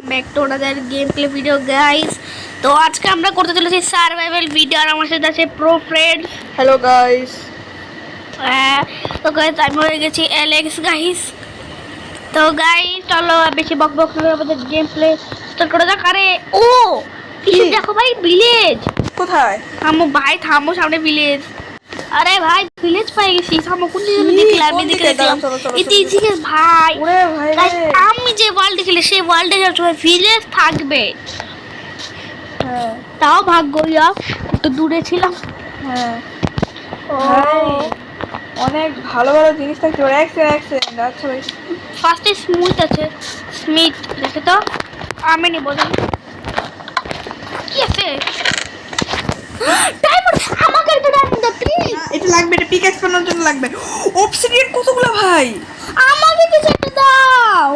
Back to another game play video guys. তো আজকে আমরা করতে চলেছি সার্ভাইভাল ভিডিও আর আমার সাথে আছে প্রো ফ্রেন্ড। Hello guys. তো গাইস আমি হয়ে গেছি অ্যালেক্স গাইস। তো গাইস চলো বেশি বক বক করে আমাদের গেম প্লে স্টার্ট করা যাক। আরে ও কিছু দেখো ভাই, ভিলেজ কোথায়? থামো ভাই, থামো, সামনে ভিলেজ। আরে ভাই ভিলেজ পাই গেছি, থামো। কোন দিকে দেখলাম? আমি দেখলাম ইতিহাসে ভাই। ওরে ভাই গাইস আমি যে ওয়ার্ল্ডে খেলি সেই ওয়ার্ল্ডে সবসময় ভিলেজ থাকবে। হ্যাঁ তাও ভাগ্য ইয়া একটু দূরে ছিলাম। হ্যাঁ ও ভাই অনেক ভালো ভালো জিনিস থাকতে পারে। এক সেকেন্ড আচ্ছা ভাই। ফার্স্টে স্মিথ আছে, স্মিথ দেখে তো আমি নিব না। কি আছে? ডায়মন্ড, আমাকে একটা ডায়মন্ড দাও প্লিজ। এটা লাগবে, এটা পিক এক্সপ্যান্ডের জন্য লাগবে। অবসিডিয়ান কতগুলো ভাই? আমাকে কিছু একটা দাও।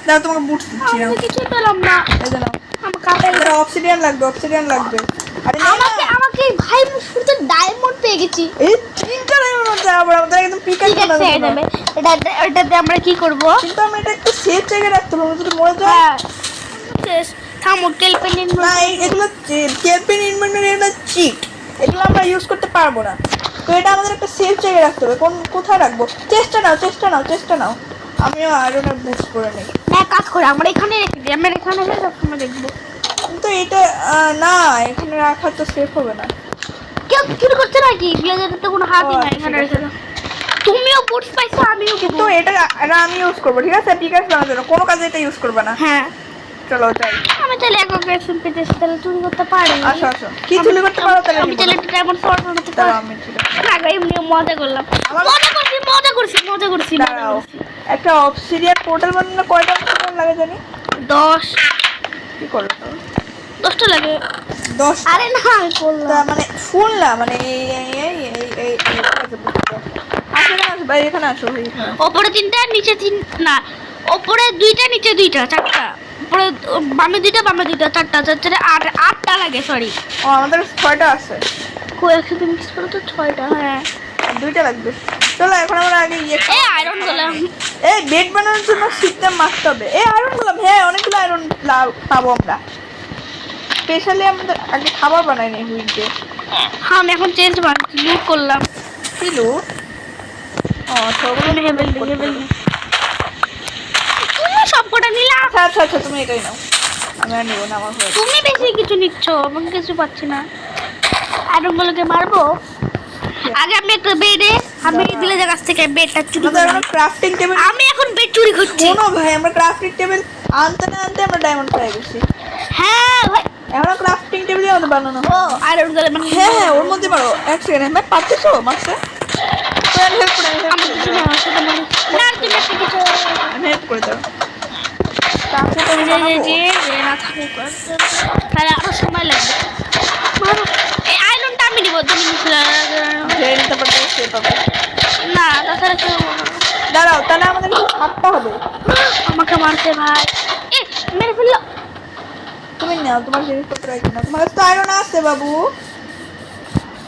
দাও তোমাকে বুটস দিচ্ছি না। আমি কিছু পেলাম না। এই যে নাও। আমার কাপে এটা অবসিডিয়ান লাগবে, অবসিডিয়ান লাগবে। আরে আমাকে ভাই শুধু ডায়মন্ড পেয়ে গেছি। এই তিনটা ডায়মন্ড আছে আবার আমাদের একদম পিক ঠিক আছে এক্সপ্যান্ডের জন্য। এটাতে আমরা কি করব? কিন্তু আমি এটা একটু সেফ জায়গায় রাখতে হবে, যদি মরে যায়। হ্যাঁ শেষ। থামো টেলপেন না এগুলো কেলপেন ইনভেন্টরি, এটা চিট, এগুলো আমরা ইউজ করতে পারবো না। তো এটা আমাদের একটা সেফ জায়গায় রাখতে হবে। কোথায় রাখবো? চেষ্টা নাও। আমিও আয়রনের বুস্ট করে নিই। এক কাজ করে আমরা এখানে রেখে দিই, আমরা এখানে এসে সবসময় দেখবো। কিন্তু এটা না, এখানে রাখা তো সেফ হবে না। কেউ চুরি করছে নাকি? ব্লেজারে তো কোনো হাতই ও, নাই। আচ্ছা, এখানে ঠিক রেখে দাও। তুমিও বুটস পাইছো, আমিও কিন্তু এটা আমি ইউজ করবো, ঠিক আছে? পিকাস বানানোর জন্য কোনো কাজে এটা ইউজ করবে না। হ্যাঁ চলো যাই। আমি তাহলে এক এক্সেন পেতে তাহলে চুরি করতে পারি। আসো কি চুরি করতে পারো তাহলে আমি নিবো তাহলে না। একটা ডায়মন্ড শর্ট বানাতে দাঁড়াও, পারি। আমি ঠিক আছে। না গাই এমনি মজা করলাম। মজা করছি। দাঁড়াও, একটা অবসিডিয়ান পোর্টাল বানানো কয়টা অবসিডিয়ান লাগে জানি? 10 কি করো তো? 10টা লাগে। 10। আরে না আমি করলাম। মানে ফুল না, মানে এই আসো ভাই, এখানে আসো ভাই, এখানে আসো। ওপরে 3টা নিচে 3, না ওপরে 2টা নিচে 2টা, 4টা। উপরে বামে 2টা 4টা, 8টা লাগে। সরি ও আমাদের 6টা আছে। কই একসাথে মিক্স করে তো 6টা। হ্যাঁ 2টা লাগবে। চলো এখন আমরা আগে এই আয়রন গোলাম। এই বেড বানানোর জন্য সিস্টেম মারতে হবে। এই আয়রন গোলাম, হ্যাঁ অনেকগুলো আয়রন পাবো আমরা। স্পেশালি আমাদের আগে খাবার বানাই নি হুইলকে। হ্যাঁ আমি এখন চেঞ্জ বানাচ্ছি, লুট করলাম। ছিল ও সবগুলো হেভেল তুমি সবকটা নিলা। আচ্ছা তুমি এটাই নাও, আমি আর নিব না, আমার হয়ে গেছে। তুমি বেশি কিছু নিচ্ছ, আমি কিছু পাচ্ছি না। আয়রন গুলোকে মারবো। আগে আমি একটা বেডে, আমি ভিলেজের কাছ থেকে বেডটা চুরি আমাদের করি। এখন ক্রাফটিং টেবিল। আমি এখন বেড চুরি করছি। শোনো ভাই, আমরা ক্রাফটিং টেবিল আনতে না আনতে আমরা ডায়মন্ড পেয়ে গেছি। হ্যাঁ ভাই। এখন ক্রাফটিং টেবিলে আমাদের বানানো ও আয়রন গুলো মানে হ্যাঁ ওর মধ্যে পারো। এক সেকেন্ড, আমি পারতেছো মারতে? হেল্প করে আমার কিছু না আমার সাথে মানে না তুমি একটা কিছু আমি হেল্প করে দাও। ক্রাফটিং টেবিল বানাবো। যে না থাকুক তাহলে আরো সময় লাগবে। মারো। এই আয়রনটা আমি দিব, তুমি নিছিলে যে নিতে পারবে সে পাবে। না, তাছাড়া কেউ দাঁড়াও, তাহলে আমাদের কিছু ছাড়তে হবে। আমাকে মারছে ভাই। এ মেরে ফেললো। তুমি নাও, তোমার জিনিসপত্র রাখি না। তোমার কাছে তো আয়রন আছে বাবু।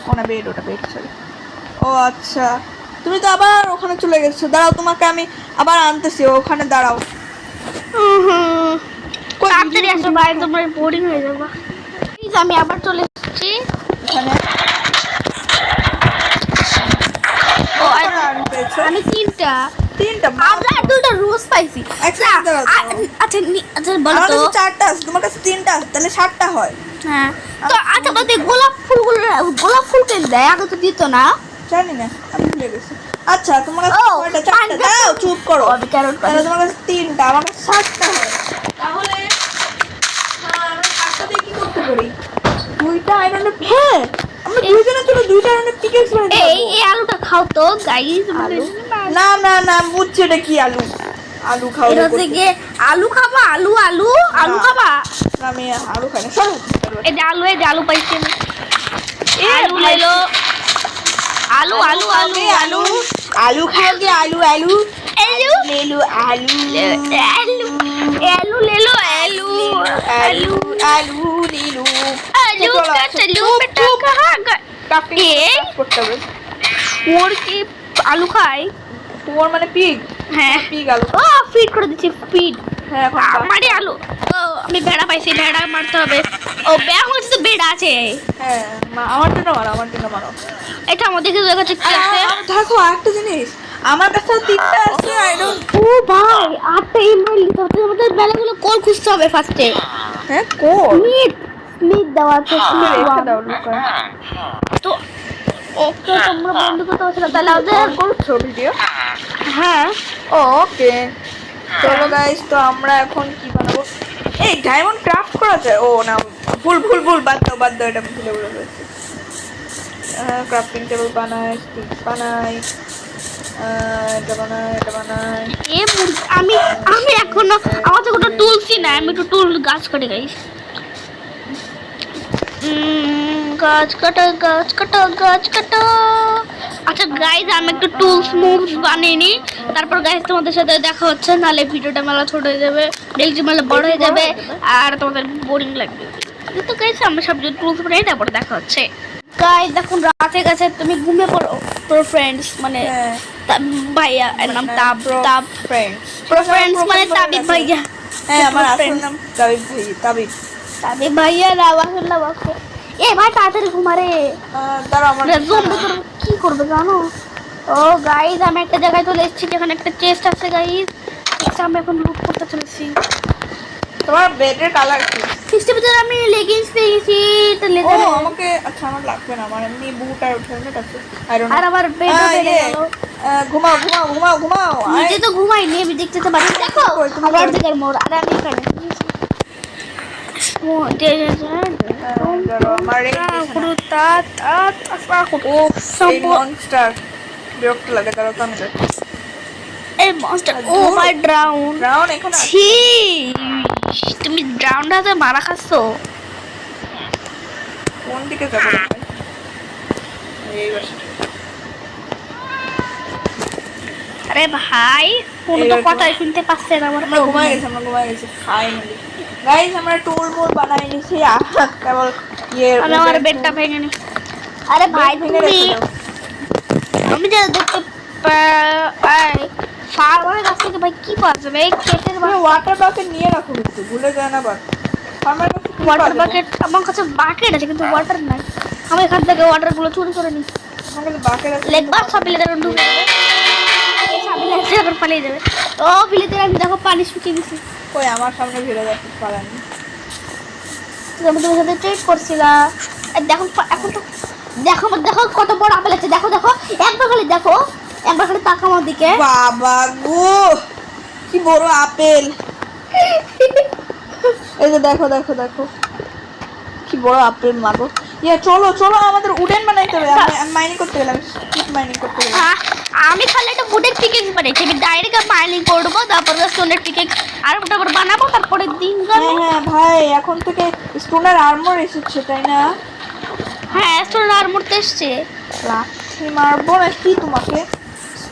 কোনা বেড, ওটা বেড সরি। ও আচ্ছা, তুমি তো আবার ওখানে চলে গেছো। দাঁড়াও, তোমাকে আমি আবার আনতেছি, ওখানে দাঁড়াও। কই তাড়াতাড়ি আসো ভাই, তোমার বোরিং হয়ে যাবে। প্লিজ আমি আবার চলে এসেছি। এখানে ও আয়রন পেয়েছো? আমি 3টা আমরা 2টা রোজ পাইছি। আচ্ছা দাঁড়াও, আচ্ছা বলো আমার তো। কাছে 4টা আছে, তোমার কাছে 3টা আছে, তাহলে 7টা হয়। হ্যাঁ তো আচ্ছা বলতে গোলাপ ফুল কেন দেয়? আগে তো দিত না। জানি না, আমি ভুলে গেছি। আচ্ছা তোমার কাছে ও, 6টা 4টা। দাও চুপ করো। আমি ক্যারট তাহলে তোমার কাছে 3টা, আমার কাছে 7টা হয়। তাহলে আমরা 7টা দিয়ে কি করতে পারি? 2টা আয়রনের, হ্যাঁ আমরা দুইজনে চলো 2টা আয়রনের পিকেক্স বানাতে এই পারবো। এই আলুটা খাও তো গাইস। আলু? না বুঝছি এটা কি আলু। আলু খাও এটা থেকে আলু খাবা। আলু খাবা। আমি আলু খাই না, সরো। এই যে আলু পাইছি আমি। আলু ले लो। আলু আলু খাওগে। আলু আলু ले लो। आलू আলু ले लो। आलू ले लो। आलू का चलो बेटा कहाँ गए? করতে হবে। ওর কি আলু খায়? তোমার মানে পিগ? হ্যাঁ পিগ আলু। ও ফিড করে দিচ্ছি, ফিড। হ্যাঁ এখন আমারই আলু। ও আমি ভেড়া পাইছি, ভেড়া মারতে হবে। ও ব্যাং হচ্ছে তো বেড়া আছে। হ্যাঁ আমার জন্য মারো, আমার জন্য মারো। এটা আমাদের কি কাছে কি আছে? দেখো আরেকটা জিনিস, আমার কাছে 3টা আছে। I don't. ও ভাই 8টা ইমেল দিতে হবে, আমাদের বেলাগুলো কল খুঁজতে হবে ফার্স্টে। হ্যাঁ কোড স্মিথ স্মিথ দেওয়া আছে, স্মিথ রেখে দাও লুকা। তো ওকে তোমরা বন্ধু করতে পারছো না তাহলে আমাদের করছো ভিডিও? হ্যাঁ ওকে চলো গাইস, তো আমরা এখন কি বানাবো? এই ডায়মন্ড ক্রাফট করা যায়? ও না, ভুল ভুল ভুল, বাদ দাও বাদ দাও, এটা ভুলে ভুলে গেছি। ক্রাফটিং টেবিল বানাই, স্টিক বানাই, এটা বানাই, এটা বানাই। আমি আমি এখনো আমার তো কোনো টুলসই নাই, আমি একটু টুল গাছ কাটে গাইস। গাছ কাটা গাছ কাটা গাছ কাটা। আচ্ছা গাইস আমি একটু টুলস মুভস বানিয়ে নিই, তারপর গাইস তোমাদের সাথে দেখা হচ্ছে, নাহলে ভিডিওটা মেলা ছোট হয়ে যাবে, রিলটি মেলা বড় হয়ে যাবে আর তোমাদের বোরিং লাগবে। তো গাইস আমরা সব যে টুলস বানাই তারপর দেখা হচ্ছে। গাইস দেখুন রাতে গেছে, তুমি ঘুমিয়ে পড়ো প্রো ফ্রেন্ডস মানে ভাইয়া এর নাম তাব তাব ফ্রেন্ডস, প্রো ফ্রেন্ডস মানে তাবিব ভাইয়া। হ্যাঁ আমার আসল নাম তাবিব ভাই। তাবিব তাবিব ভাইয়া রাওয়াহুল্লাহ বাকু। এ ভাই তাড়াতাড়ি ঘুমারে। দাঁড়াও আমার জম্বি তোর কি করবে জানো? ও গাইস আমি একটা জায়গায় চলে এসেছি যেখানে একটা চেস্ট আছে গাইস, চেস্ট আমি এখন লুট করতে চলেছি। তোমার বেডের কালার কি? চেস্টের ভিতরে আমি লেগিংস পেয়েছি, তো ও লেজার আমাকে, আচ্ছা আমার লাগবে না, আমার এমনি বুট আর হেলমেট আছে। আই ডোন্ট আর আমার বেডও বেড়ে গেল। ঘুমাও ঘুমাও ঘুমাও ঘুমাও। নিজে তো ঘুমাইনি, আমি দেখতে তো পারি। দেখো আমার দিকের মোড় আর আমি এখানে মনস্টার বিরক্ত লাগে, তারা তো আমি যাচ্ছি। এই মনস্টার ও মাই ড্রাউন ব্রাউন এখানে আছে। ছি তুমি ড্রাউন হাতে মারা খাচ্ছো। কোন দিকে যাবো ভাই? এই বাসা। আরে ভাই কোনো তো কথাই শুনতে পাচ্ছে না আমার। আমরা ঘুমাই গেছি, আমরা ঘুমাই গেছি ফাইনালি। গাইস আমরা টুল মোল বানাই নিছি, কেবল ইয়ে আমি আমার বেডটা ভেঙে নি। আরে ভাই ভেঙে তুমি রেখে দাও। আমি যে দেখতে পাই ফার্মারের কাছ থেকে ভাই কি পাওয়া যাবে? এই কেটের তুমি ওয়াটার বাকেট নিয়ে রাখো, কিন্তু ভুলে যায় না। বাট আমার কাছে কি ওয়াটার পাওয়া যাবে? বাকেট, আমার কাছে বাকেট আছে কিন্তু ওয়াটার নাই। আমি এখান থেকে ওয়াটার গুলো চুরি করে নিই। আমার কাছে বাকেট আছে। লেগবার সব বিলেতে ঢুকে যাবে, সব বিলেতে আবার পালিয়ে যাবে। ও বিলেতে আমি দেখো পানি শুকিয়ে গেছি। কই আমার সামনে ভিড়ে যাচ্ছে পালানি। আমি তোমার সাথে ট্রেড করছিলাম। আর দেখো এখন তো দেখো দেখো কত বড় আপেল আছে, দেখো দেখো একবার খালি দেখো, একবার খালি তাকাও আমার দিকে। বাবা গো কি বড় আপেল! এই যে দেখো দেখো দেখো কি বড় আপেল মাগো। ইয়া চলো চলো আমাদের উডেন বানাইতে হবে। আমি মাইনিং করতে গেলাম, মাইনিং করতে গেলাম। আমি খালি একটা উডেন পিকেক্স বানাইছি, আমি ডাইরেক্ট মাইনিং করবো, তারপর স্টোনের পিকেক্স আর ওটা বানাবো, তারপরে দিন গেল। হ্যাঁ ভাই এখন থেকে স্টোনের আর্মর এসেছে তাই না? হ্যাঁ স্টোনের আর্মর তো এসছে। লাঠি মারবো না কি তোমাকে?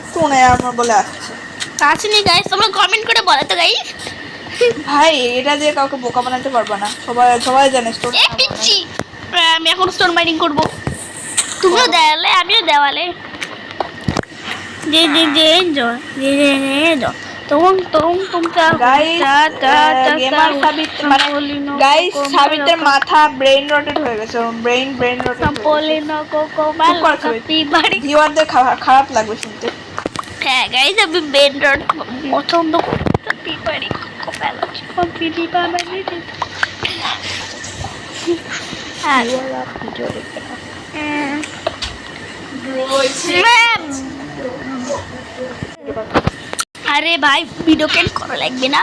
স্টোনের আর্মর বলে আসছে। আসেনি গাইস, তোমরা কমেন্ট করে বলো তো গাইস। ভাই এটা দিয়ে কাউকে বোকা বানাতে পারবে না, সবাই সবাই জানে স্টোন। এ পিচ্ছি, আমি এখন স্টোন মাইনিং করবো। তুমিও দেওয়ালে আমিও দেওয়ালে। যে যে যে এনজয় যে যে এনজয় তোম তোম তোমটা গাইস সাবিতের মাথা ব্রেইন রটেড হয়ে গেছে, ব্রেইন রটেড। সম্পলিনো কোকো মাল কপি বাড়ি। ভিউয়ারদের খারাপ লাগবে শুনতে। হ্যাঁ গাইস আমি ব্রেইন রট পছন্দ করি বাড়ি কোকো মাল কপি বাড়ি। হ্যাঁ ভিডিও দেখতে না। আরে ভাই ভিডিও কেন করা লাগবে না?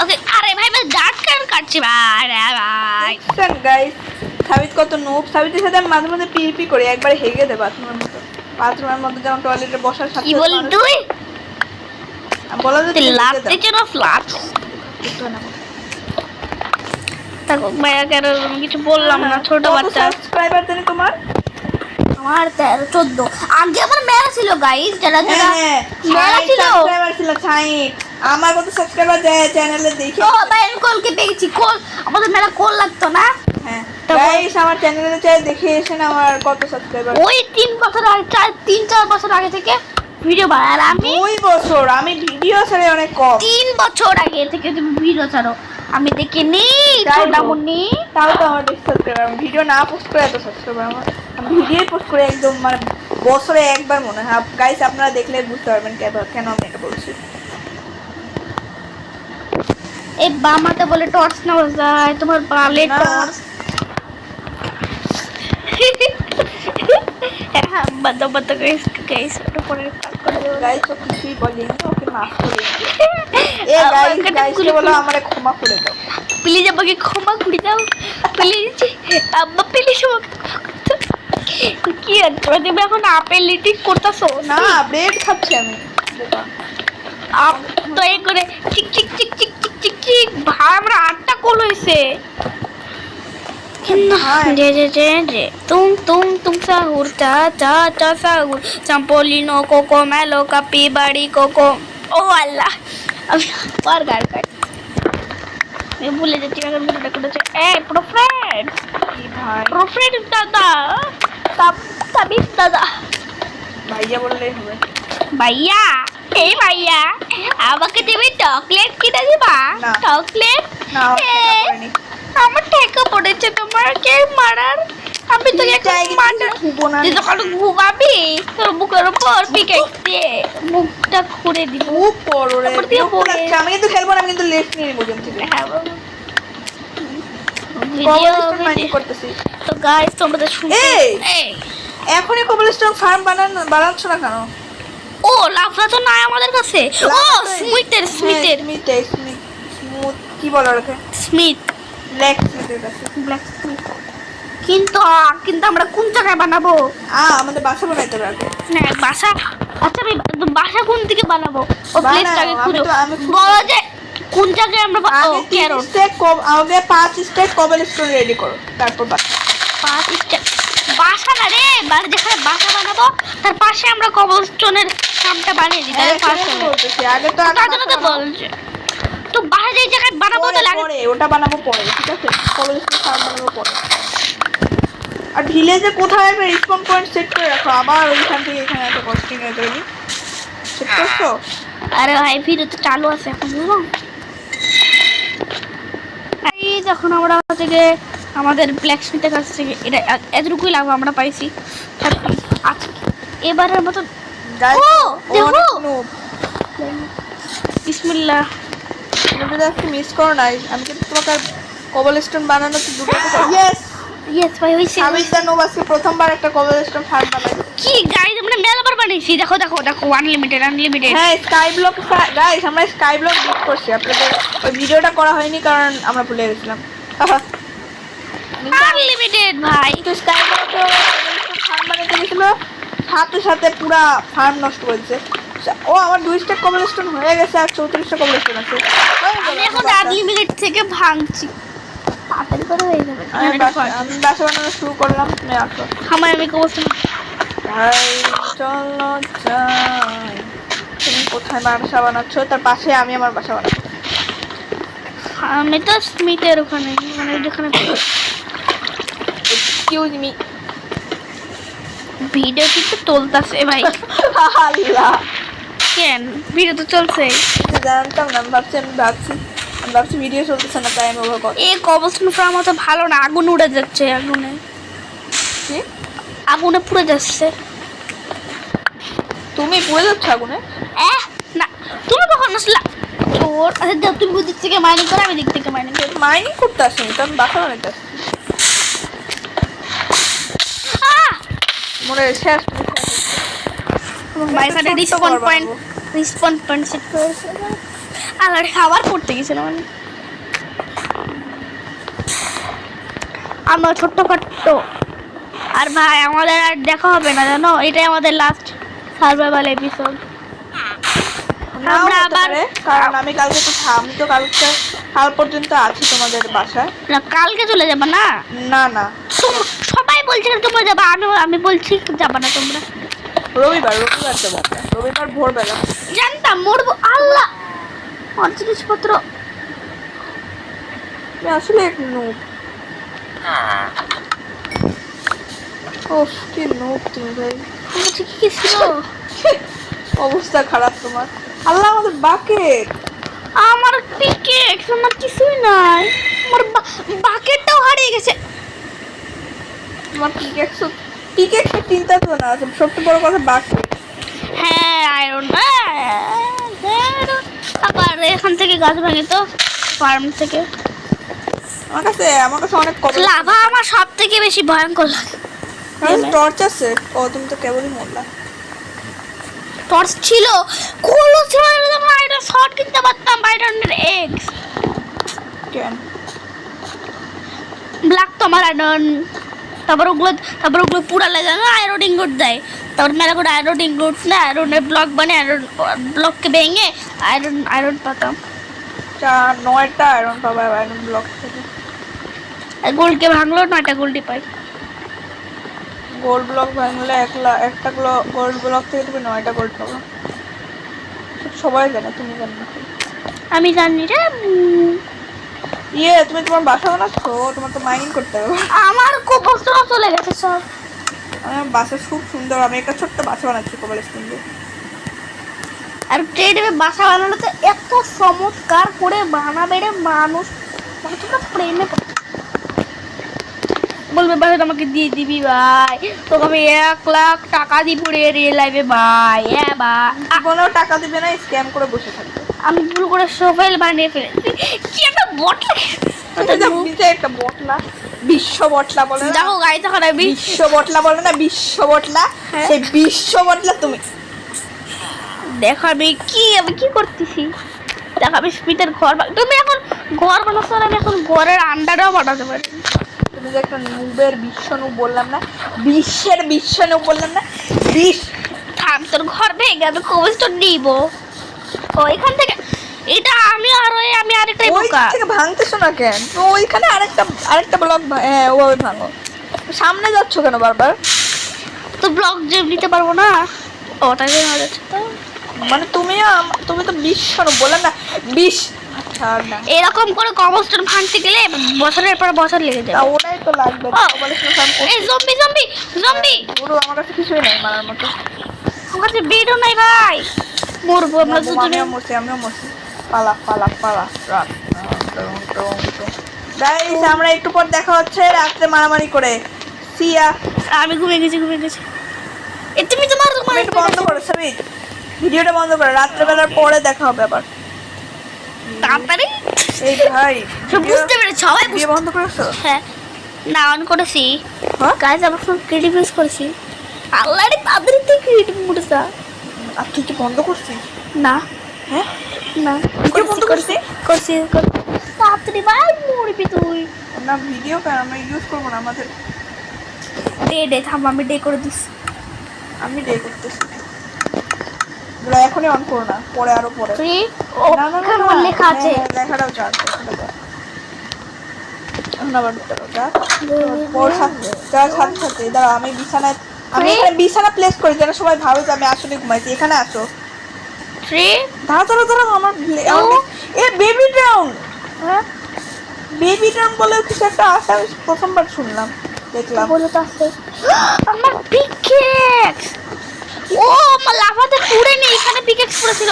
ওকে আরে ভাই বাস ডার্ক কালার কাটছি ভাই। ভাই দেখছেন গাইস সাবিত কত নুব। সাবিতের সাথে আমি মাঝে মাঝে পিপি করি, একবার হেগে দেয় বাথরুমের মতো। বাথরুমের মধ্যে যেমন টয়লেটে বসার সাথে কি বল তুই? বলা যে লাতে কেন ফ্ল্যাট থাকো ভাইয়া, কেন কিছু বললাম না। ছোট বাচ্চা সাবস্ক্রাইবার জানি তোমার? আমার 13-14 আগে আমার মেলা ছিল গাইস, যারা যারা হ্যাঁ মেলা ছিল। সাবস্ক্রাইবার ছিল 60। আমার কত সাবস্ক্রাইবার যায় চ্যানেলে দেখি। ও ভাই আমি কলকে পেয়েছি, কল আমাদের মেলা কল লাগতো না। হ্যাঁ গাইস আমার চ্যানেলে চাই দেখে এসেন আমার কত সাবস্ক্রাইবার। ওই 3 বছর আগে 3-4 বছর আগে থেকে ভিডিও বানাই, আর আমি 2 বছর আমি ভিডিও ছেড়ে অনেক কম। 3 বছর আগে থেকে তুমি ভিডিও ছাড়ো, আমি দেখিনি যাই হোক। ছোটামুনি। তাও তো আমার বেশি সাবস্ক্রাইবার, আমি ভিডিও না পোস্ট করে এত সাবস্ক্রাইবার আমার। আমি ভিডিও পোস্ট করে একদম মানে বছরে একবার মনে হয়। গাইস আপনারা দেখলে বুঝতে পারবেন কেন আমি এটা বলছি। এই বামাতে বলে টর্চ নেওয়া যায়, তোমার বালে না। টর্চ। হ্যাঁ বাদ বাদ গাইস, গাইস ওটা পরে কাট করে দেবো। গাইস তো কিছুই বলেনি, ওকে মাফ করে দিও। এ গাইসকে বলো আমারে ক্ষমা করে দাও। প্লিজ আমাকে ক্ষমা করে দাও প্লিজ, আব্বা প্লিজ কি আর তুমি এখন আপেল লিটিং করতেছো না ব্রেড খাচ্ছি আমি। আপ তো এই করে চিক চিক চিক চিক চিক চিক চিক ভাই আমরা 8টা কল হইছে। যে তুম sahur cha cha cha sahur Sampolino Cocomelo Capibari Coco ও আল্লাহ আমি আর গাল কাট আমি ভুলে যাচ্ছি এখন ভিডিওটা করেছে এই প্রোফ্রেন্ড কি ভাই প্রোফ্রেন্ড দাদা তাবিজ দাদা ভাইয়া বললেই হবে। ভাইয়া এই ভাইয়া আমাকে তুমি চকলেট কিনে দিবা? না। চকলেট না আমার ঠেকা পড়েছে তোমার কে মারার, আমি তো তুই যখন ঘুমাবি তোর বুকের উপর পিকেক্স দিয়ে মুখটা খুঁড়ে দিব। খুব বড় রে উপর দিয়ে পড়ে। আমি কিন্তু খেলবো না, আমি কিন্তু লেফট নিয়ে নিব গেম থেকে। হ্যাঁ বাবা। কবলস্টোন মাইনিং করতেছি। তো গাইস তোমরা তো শুনতে এই! এখনই কবলস্টোন ফার্ম বানাচ্ছ না কেন? ও লাফলা তো নাই আমাদের কাছে। ও স্মিথের স্মুথ কি বলো ওকে? স্মিথ ব্ল্যাক স্মিথের কাছে। Black Smith. কিন্তু আমরা কোন জায়গায় বানাবো? আমাদের বাসা বানাইতে হবে আগে। না বাসা, আচ্ছা আমি বাসা কোন দিকে বানাবো? ও বানাও, প্লেসটাকে খুঁজো। আমি বলো যে কোন জায়গায় আমরা আগে 3 স্টেক আগে 5 স্টেক কবলস্টোন রেডি করো, তারপর বাসা। 5 স্টেপ বাসা না রে, যেখানে বাসা বানাবো তার পাশে আমরা কবলস্টোনের কামটা বানিয়ে দিই। তাহলে ফার্স্ট হবে। বলতেছি আগে তো তার জন্য তো বলছে তো বাসা যেই জায়গায় বানাবো তো লাগে পরে ওটা বানাবো পরে, ঠিক আছে? কবলস্টোন ফার্ম বানাবো পরে। আর ভিলেজে কোথায় একটা রিসপন পয়েন্ট সেট করে রাখো, আবার ওইখান থেকে এখানে একটা কস্টিং এ দেবি। সেট করছো? আরে ভাই ভিডিও তো চালু আছে এখন বুঝলো। এই যখন আমরা হচ্ছে গিয়ে আমাদের ব্ল্যাক স্মিথের কাছ থেকে এটা এতটুকুই লাভ আমরা পাইছি। আচ্ছা এবারের মতো ও দেখো বিসমিল্লাহ। তুমি যদি আজকে মিস করো নাই, আমি কিন্তু তোমাকে কবলস্টোন বানানো তো দুটো ইয়েস ইয়েস ভাই হইছে। আমি তো নোবাসকে প্রথমবার একটা কবলস্টোন ফার্ম বানাইছি। কি গাইস আমরা মেলাবার বানাইছি, দেখো দেখো দেখো আনলিমিটেড হ্যাঁ স্কাই ব্লক গাইস, আমরা স্কাই ব্লক বিট করছি। আপনাদের ওই ভিডিওটা করা হয়নি কারণ আমরা ভুলে গেছিলাম। আনলিমিটেড ভাই তো স্কাই ব্লকে ফার্ম বানাইতে গেছিল, সাথে সাথে পুরা ফার্ম নষ্ট করেছে। ও আমার 2 স্টেক কবলস্টোন হয়ে গেছে আর 34টা কবলস্টোন আছে। আমি এখন আনলিমিটেড থেকে ভাঙছি, তাড়াতাড়ি করে হয়ে যাবে। আমি বাসা বানানো শুরু করলাম, তুমি আসো। আমি কবলস্টোন চলো যাই। তুমি কোথায় বাসা বানাচ্ছ? তার পাশে আমি আমার বাসা বানাচ্ছি। আমি তো স্মিথের ওখানে মানে যেখানে এক্সকিউজ মি, ভিডিও কিন্তু চলতেছে ভাই। আল্লাহ কেন ভিডিও তো চলছে? জানতাম না, আমি ভাবছি ভিডিও চলতেছে না, তাই আমি ওভাবে কথা। এই কবলস্টোন ফার্ম তো ভালো না, আগুন উড়ে যাচ্ছে, আগুনে পুড়ে যাচ্ছে। তুমি পুড়ে যাচ্ছ আগুনে? না তুমি কখন আসলা? তোর আচ্ছা তুমি দিক থেকে মাইনিং করে, আমি দিক থেকে মাইনিং করি। মাইনিং করতে আসিনি তো, আমি বাসা বানাইতে আসছি। মনে শেষ বাইসাটা রিসপন পয়েন্ট সেট করেছে। আর খাবার পড়তে গেছিলাম আমরা ছোট্টখাট্ট। আর ভাই আমাদের আর দেখা হবে না জানো, এটাই আমাদের লাস্ট সার্ভাইভাল এপিসোড। আমরা আবার কারণ আমি কালকে তো আমি তো কাল পর্যন্ত আছি তোমাদের বাসায়। না কালকে চলে যাবে না? না না সবাই বলছে তোমরা যাবা, আমি বলছি যাবা না তোমরা। রবিবার যাবো, রবিবার ভোরবেলা। জানতাম মরবো। আল্লাহ আমার জিনিসপত্র আসলে এক নুব। ওফ কি নুব তুমি ভাই। ঠিকই ছিল। অবস্থা খারাপ তোমার। আল্লাহ আমাদের বাকেট। আমার পিকেক্স, আমার কিছুই নাই। আমার বাকেটটাও হারিয়ে গেছে। তোমার পিকেক্স চিন্তা তো না, সবচেয়ে বড় কথা বাকেট। হ্যাঁ আয়রন, আবার এখান থেকে গাছ ভাঙি তো, ফার্ম থেকে। আমার কাছে অনেক কবল। লাভা আমার সব থেকে বেশি ভয়ঙ্কর লাগে। টর্চ আছে। ও তুমি তো কেবলই মরলা। টর্চ ছিল, কোলো ছিল, আমরা আয়রন শর্ট কিনতে পারতাম, আয়রনের এক্স। কেন ব্ল্যাক তো আমার আয়রন, তারপর ওগুলো পুরা লাগে না, আয়রন ইনগোট দেয়। তারপর মেলা করে আয়রন ইনগোট না, আয়রনের ব্লক বানিয়ে আয়রন ব্লককে ভেঙে আয়রন পাতাম। 9টা আয়রন পাবা আয়রন ব্লক থেকে। আর গোল্ডকে ভাঙলো 9টা গোল্ডই পাই। গোল্ড ব্লক ভাঙলে একটা গোল্ড ব্লক থেকে তুমি 9টা গোল্ড পাবা। সবাই জানে, তুমি জানো না? আমি জানি রে। তুমি তোমার বাসা বানাচ্ছ? তোমার তো মাইনিং করতে হবে। আমার খুব কষ্ট চলে গেছে সব। আমার বাসা খুব সুন্দর, আমি একটা ছোট্ট বাসা বানাচ্ছি কবলস্টোন দিয়ে। আর ট্রেডে বাসা বানানো তো এত চমৎকার করে বানাবে রে মানুষ, মানে তোমরা প্রেমে বলবে ভাই আমাকে দিয়ে দিবি ভাই, তোকে আমি 1 লাখ টাকা দিব রে রিয়েল লাইফে ভাই। হ্যাঁ ভাই, কোনো টাকা দিবে না, স্ক্যাম করে বসে থাকবে। আমি ভুল করে সোফাইল বানিয়ে ফেলেছি। কি একটা বটলা, একটা বটলা, বিশ্ব বটলা বলে না? দেখো গাড়ি তো খারাপ, বিশ্ব বটলা বলে না? বিশ্ব বটলা, সেই বিশ্ব বটলা তুমি। দেখো আমি কি করতেছি, দেখো আমি স্পিডের ঘর তুমি এখন ঘর বানাচ্ছ, আমি এখন ঘরের আন্ডারেও বানাতে পারি। তুমি যে একটা নুবের বিশ্বনূপ বললাম না, বিশ্বের বিশ্বনূপ বললাম না? থাম, তোর ঘর ভেঙে আমি কবস্টোন নিব। ও এখান থেকে এটা আমি আরেকটা বোকা থেকে ভাঙতেছো না কেন? তো ওইখানে আরেকটা ব্লক ওভাবে ভাঙো। সামনে যাচ্ছ কেন বারবার? তো ব্লক যে নিতে পারবো না। ও তাই জন্য যাচ্ছে তো, মানে তুমি তো বিশ্বনূপ বললাম না? আচ্ছা না, এরকম করে কবস্টোন ভাঙতে গেলে বছরের পর বছর লেগে তা যাবে। ওটাই তো লাগবে। এই জম্বি পুরো আমার কাছে কিছুই নেই মারার মতো। আমার কাছে বেডও নাই ভাই, মরবো আমরা দুজনে। আমিও মরছি। পালা রাত। গাইস, আমরা একটু পর দেখা হচ্ছে রাত্রে মারামারি করে। সিয়া। আমি ঘুমিয়ে গেছি। এ তুমি তোমার একটু বন্ধ করো সবই, ভিডিওটা বন্ধ করো। রাত্রেবেলার পরে দেখা হবে আবার তাড়াতাড়ি। এই ভাই বুঝতে পেরেছি, সবাই ভিডিও বন্ধ করেছো? হ্যাঁ না, অন করেছি। হ্যাঁ গাইস আমার ফোন ক্রিয়েটিভ ইউজ করেছি। আল্লাহ রে, তাড়াতাড়ি তুই ক্রিয়েটিভ মোডটা। আর তুই কি বন্ধ করছিস? না হ্যাঁ না, ভিডিও বন্ধ করছি? করছি। তাড়াতাড়ি ভাই, মরবি তুই। না ভিডিও কেন আমরা ইউজ করবো না? আমাদের ডে থাম, আমি ডে করে দিস। আমি ডে করতেছি। এখনই অন করো না, পরে আরো পরে। তুই ও না কেমন লেখা আছে? লেখাটাও চার আবার সাথে দাঁড়া, আমি এখানে বিছানা প্লেস করি যেন সবাই ভাবে যে আমি আসলে ঘুমাইছি। এখানে আসো। 3 দাঁড়াও আমার বেবি টাউন। হ্যাঁ, বেবি টাউন বলেও কিছু একটা আছে, আমি প্রথমবার শুনলাম, দেখলাম। বলে তো আছে আমার পিকেক্স। ও আমার লাফাতে পুড়ে নেই, এখানে পিকেক্স পড়েছিল।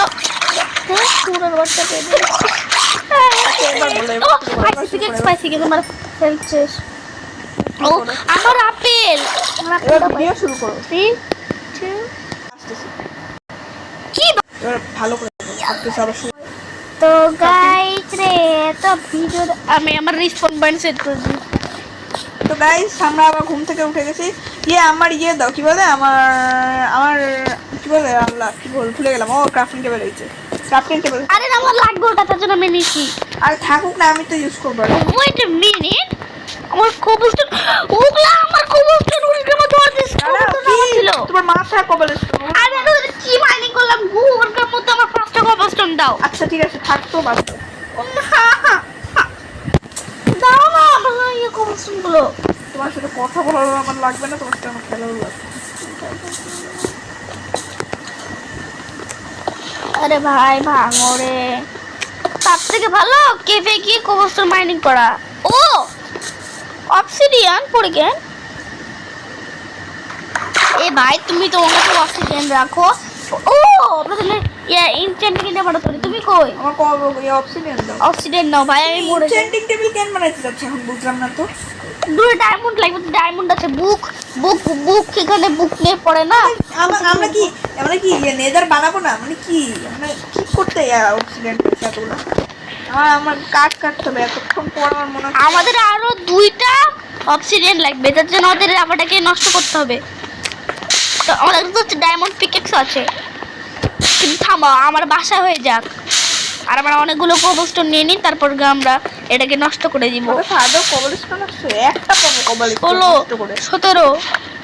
হ্যাঁ পুরোর বাচ্চা পেয়ে ও পিকেক্স পাইছি, কিন্তু আমার হেলথ শেষ। ও আমার আপেল। এবার ভিডিও শুরু করো। 3 2 কি এবার ভালো করে সবকিছু আবার শুরু। তো গাইস রে, তো ভিডিও আমি আমার রেসপন্স পয়েন্ট সেট করে দিই। তো গাইস, আমরা আবার ঘুম থেকে উঠে গেছি। আমার দাও, কি বলে আমার কি বলে, আল্লাহ কি বল ভুলে গেলাম। ও ক্রাফটিং টেবিল হয়েছে, ক্রাফটিং টেবিল। আরে না, আমার লাগবে ওটা, তার জন্য আমি নিছি। আর থাকুক না, আমি তো ইউজ করবো। ওয়েট আ মিনিট, আমার কবলস্টোন, ওগুলা আমার কবলস্টোন উল্টে মতো ছিল। তোমার মাথা কবলস্টোন। আরে আমি কি মাইনিং করলাম, ওটার মধ্যে আমার 5টা কবলস্টোন দাও। আচ্ছা ঠিক আছে, থাকতো বাদ দাও। দাও না আমার এই কবলস্টোন গুলো। তোমার সাথে কথা বলার আমার লাগবে না, তোমার সাথে আমার খেলাও লাগবে। আরে ভাই ভাঙো রে, তার থেকে ভালো কেফে গিয়ে কবলস্টোন মাইনিং করা। ও অবসিডিয়ান পড়ে গেল। এ ভাই তুমি তো ওখানে অবসিডিয়ান রাখো, ও আমরা তাহলে ইনচেন্ট কিনে পাঠাতে পারি। তুমি কই? আমার কবে অবসিডিয়ান দাও। অক্সিডেন্ট নাও ভাই, আমি মরে যাই। এনচেন্টিং টেবিল কেন বানাইতে যাচ্ছে এখন বুঝলাম না তো। দুটো ডায়মন্ড লাগবে, ডায়মন্ড আছে। বুক বুক বুক এখানে বুক নিয়ে পড়ে না। আমরা কি নেদার বানাবো না, মানে কি মানে ঠিক করতে অবসিডিয়ান এতগুলো আমার কাটতে হবে এতক্ষণ পর। আমার মনে হচ্ছে আমাদের আরো 2টা অবসিডিয়ান লাগবে, তার জন্য আমাদের আবারটাকে নষ্ট করতে হবে। তো আমাদের কাছে হচ্ছে ডায়মন্ড পিকেক্স আছে, কিন্তু থামো আমার বাসা হয়ে যাক, আর আমরা অনেকগুলো কোবলস্টোন নিয়ে নিই, তারপর আমরা এটাকে নষ্ট করে দিব। সাদা কবলস্টোন আছে একটা পাবো, কবলস্টোন হলো নষ্ট করে 17।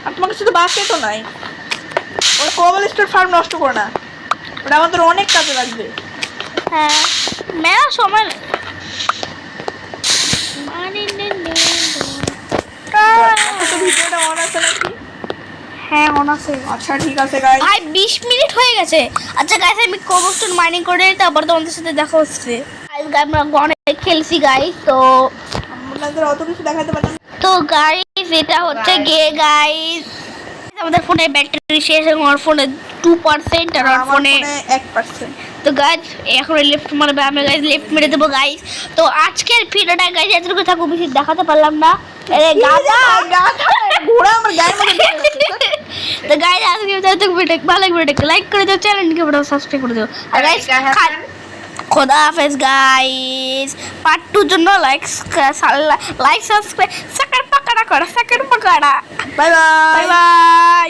আর তোমার কাছে তো বাকেট তো নাই। ওই কবলস্টোন ফার্ম নষ্ট করো না, ওটা আমাদের অনেক কাজে লাগবে। হ্যাঁ মেলা সময় তো ভিডিওটা অন আছে নাকি? হ্যাঁ মনে আছে। আচ্ছা ঠিক আছে গাইস, ভাই 20 মিনিট হয়ে গেছে। আচ্ছা গাইস আমি কোবলস্টোন মাইনিং করে তারপর তোমাদের সাথে দেখা হচ্ছে। আমরা অনেক খেলছি গাইস। তো আপনাদের অত কিছু দেখাতে পারলাম না। তো গাইস এটা হচ্ছে গাইস আমাদের ফোনে ব্যাটারি শেষ, এবং আমার ফোনে 2% আর আমার ফোনে 1%। তো গাইস এখন লেফট মারবে, আমি গাইস লেফট মেরে দেবো গাইস। তো আজকের ভিডিওটা গাইস এতটুকু থাকুক, বেশি দেখাতে পারলাম না। আরে গাধা ঘোড়া আমার গায়ের মধ্যে ঢুকে গেছে। তো গাইস আজকে ভিডিও ভালো লাগবে, ভিডিওকে লাইক করে দাও, চ্যানেলকে বড় সাবস্ক্রাইব করে দাও। আর গাইস খোদা হাফেজ গাইস। পার্ট 2 জন্য লাইক সাবস্ক্রাইব সাকার পাকাড়া করা, সাকার পাকাড়া। Bye bye bye by.